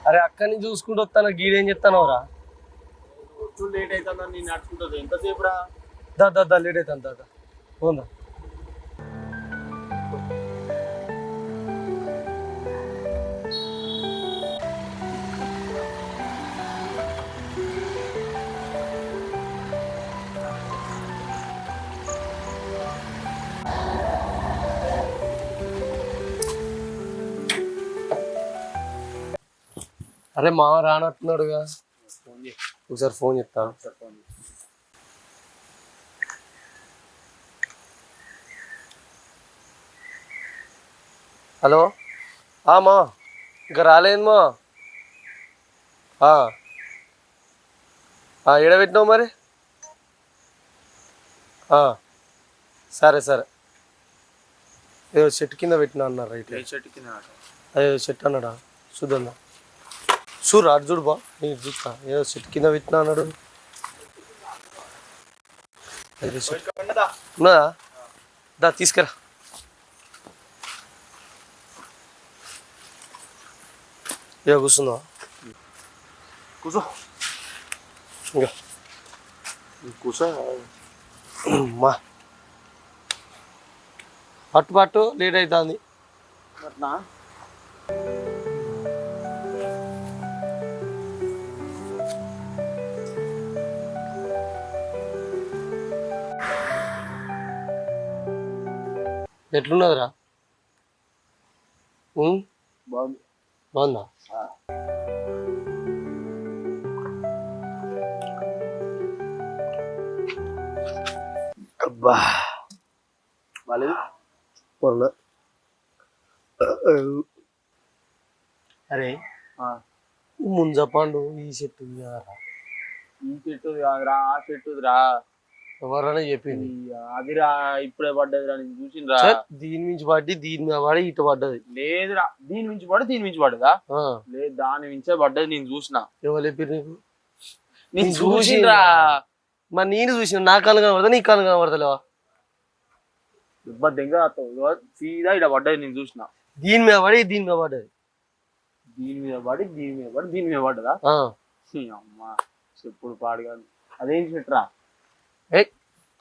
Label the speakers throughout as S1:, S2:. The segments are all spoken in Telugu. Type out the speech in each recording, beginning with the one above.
S1: అరే అక్కని చూసుకుంటూ వస్తాను గీడేం చెప్తానవరా
S2: లేట్ అవుతుందని నేను నడుచుకుంటుంది ఎంతసేపు రా
S1: దా లేట్ అవుతాను దా పోందా అరే మా రానట్టున్నాడుగా ఒకసారి ఫోన్ చెప్తాను హలో మా ఇంకా రాలేదమ్మా ఎడబెట్టినావు మరి సరే సరే ఏదో చెట్టు కింద పెట్టినా అన్నారు రైట్
S2: చెట్టు కింద
S1: అదే చెట్టు అన్నాడా చూద్దా చూడు అటు చూడు బా నేను చూస్తా ఏదో చెట్టు కింద పెట్టినా అన్నాడు ఉన్నదా దా తీసుకురా ఇక కూర్చుందా
S2: కూర్చో
S1: ఇంకా
S2: కూర్చో
S1: మా పట్టు లేట్ అవుతుంది
S2: అట్నా
S1: ఎట్లున్నదిరా
S2: బాగుంది
S1: బాగుందా అబ్బా
S2: బాలేదు
S1: పొరల అరే ముంజ పండు ఈ చెట్టు కదరా
S2: ఈ చెట్టు కాదురా ఆ చెట్టుదిరా
S1: ఎవరైనా చెప్పింది
S2: అదిరా ఇప్పుడే పడ్డదిరా నేను చూసిండ్రా
S1: దీని మించి పడ్డి దీని మీద పడి ఇటు పడ్డది
S2: లేదురా దీని మించి పడి దీని మించి పడ్డదా లేదు దాని మించే పడ్డది నేను చూసిన
S1: ఎవరు చెప్పారు నీకు
S2: నేను చూసిండ్రా
S1: మరి నేను చూసిన నా కాలు కనబడతా నీ కాలు కనబడతలేవా
S2: దెంగ సీదా ఇక్కడ పడ్డది నేను చూసిన
S1: దీని మీద పడి దీని మీద పడ్డది
S2: దీని మీద పడి దీని మీద పడి దీని మీద పడ్డదా అమ్మా చెప్పుడు పాడుగా అదేం చెట్రా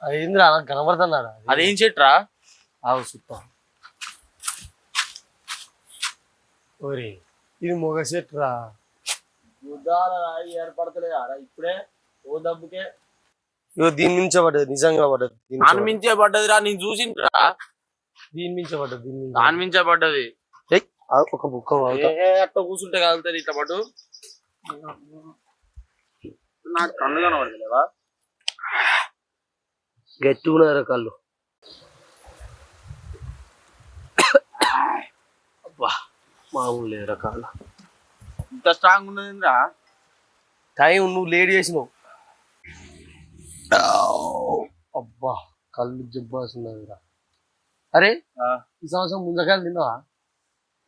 S1: అయిందిరా నాకు కనబడుతున్నారా
S2: అదేం చెట్రా
S1: ఆవు సుత్తా ఓరే ఇది మొగ చెట్టురా
S2: ఏర్పడతలేదా ఇప్పుడే ఓ దబ్బుకే
S1: ఇగో దీని మించే పడ్డది నిజంగా పడ్డది
S2: దాని మించే పడ్డదిరా నేను చూసిండ్రా
S1: దీని మించే పడ్డది
S2: దాని మించే పడ్డది
S1: ఒక బుక్క
S2: అట్లా కూర్చుంటే కలుగుతుంది ఇట్లా పాటు నాకు కన్ను కనబడలేవా
S1: గట్టిగా కళ్ళు అబ్బా మామూలు లేదు రకాల
S2: ఇంత స్ట్రాంగ్ ఉన్నదిరా
S1: టైం నువ్వు లేట్ చేసినావు అబ్బా కళ్ళు జబ్బాసున్నదిరా అరే ఈ సంవత్సరం ముంజకాయలు తిన్నావా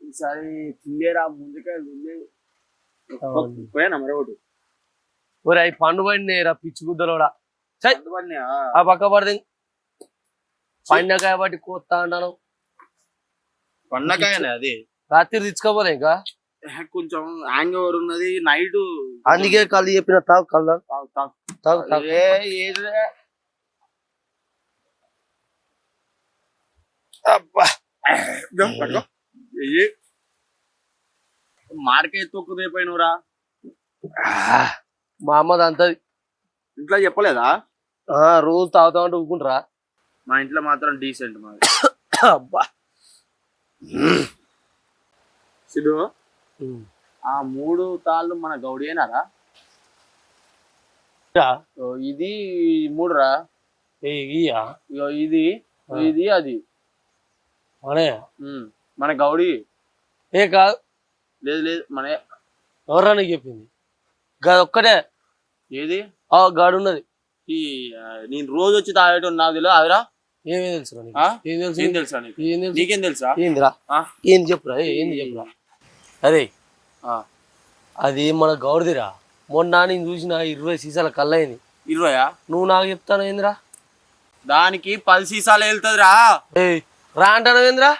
S2: ఈసారి తిల్లేరా ముందుకాయలు పోయానా మరి ఒకటి
S1: ఒరే అవి పండు పడినాయిరా పిచ్చి గుద్దలోడా ఆ పక్క పడితే పండకాయ బట్టి కోస్తా అంటాను.
S2: పండకాయనే అది.
S1: రాత్రి తెచ్చుకోపోలే ఇంకా
S2: కొంచెం హ్యాంగ్ ఓవర్ ఉన్నది నైట్.
S1: అందుకే కళ్ళు చెప్పిన తాగు కళ్ళు తాగు తాగు.
S2: మార్కెట్ తొక్కు రేపోయినవురా.
S1: మా అమ్మది అంతది.
S2: ఇంట్లో చెప్పలేదా?
S1: రోజు తాగుతా ఉంటే ఊకుంటారా?
S2: మా ఇంట్లో మాత్రం డీసెంట్ మాది.
S1: అబ్బా
S2: సిడు ఆ 3 తాళ్ళు మన గౌడేనారా? ఇది 3 రా. ఇది ఇది అది మన గౌడి.
S1: ఏ కాదు.
S2: లేదు లేదు మన.
S1: ఎవరా నీకు చెప్పింది? గది ఒక్కటే.
S2: ఏది?
S1: గాడు ఉన్నది.
S2: నేను రోజు వచ్చి తాగేటో నాకు తెలియదు అదిరా.
S1: ఏమేమి తెలుసు?
S2: ఏం తెలుసా నీకేం తెలుసా?
S1: ఏందిరా? ఏం చెప్పురా? ఏంది చెప్పురా? అదే అది మన గౌడిదిరా. మొన్న నేను చూసిన 20 సీసాల కళ్ళయింది.
S2: 20?
S1: నువ్వు నాకు చెప్తాను ఏందిరా?
S2: దానికి 10 సీసాలు వెళ్తుందిరా.
S1: రా అంటాను ఏందిరా?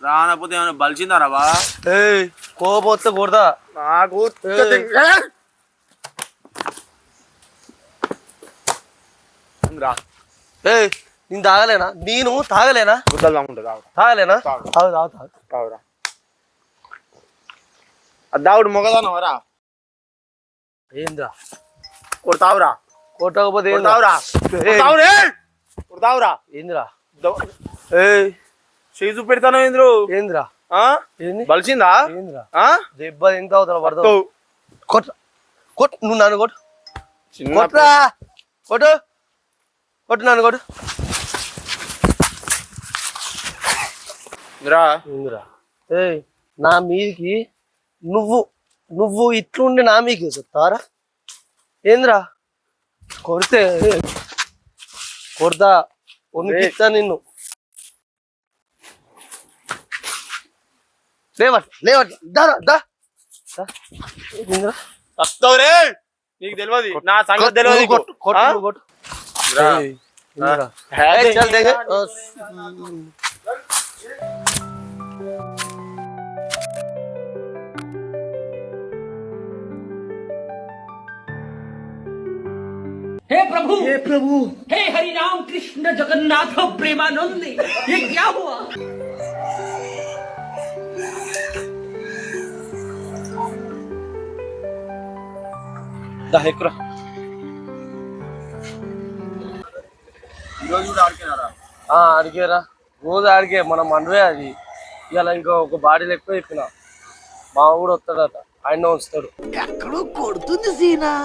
S2: రానపోతే ఏమైనా బలిచిందారా బా?
S1: కోపం వస్తే కొడతా.
S2: నాకు
S1: నేను తాగలేనా? నేను తాగలేనా? తాగలేనా? తాగు తాగు తాగు
S2: తాగురా. దావుడు మొగదానవరా?
S1: ఏంద్రా
S2: కొడతావురా?
S1: కొట్టకపోతే
S2: ఏంద్రా?
S1: ఏంద్రా?
S2: చేయి చూపెడతాను. ఏంద్రు?
S1: ఏంద్రా?
S2: బలిసిందా?
S1: ఏంద్రా? దెబ్బ ఎంత అవుతావు పడతావు. కొట్ట కొట్టు. నువ్వు నన్ను కొట్టు. కొట్టురా. కొట్టు కొట్టు నన్ను కొట్టు. ఏంద్రా? నా మీదికి నువ్వు ఇట్లుండి నా మీకు చెప్తారా? ఏంద్రా? కొడతా ఉనికిస్తా నిన్ను. లేవట్ లేవట్
S2: నీకు తెలియదు నా సంగతి తెలియదు.
S1: కొట్టు కొట్టు కొట్టు.
S3: हे प्रभु हे हरि राम कृष्ण जगन्नाथ प्रेमानंद, ये क्या हुआ?
S1: అడిగారా? రోజు అడిగే మనం మనవే అది. ఇలా ఇంకా ఒక బాడీలు ఎక్కువ చెప్పిన మా కూడా వస్తాడట. ఆయన వస్తాడు.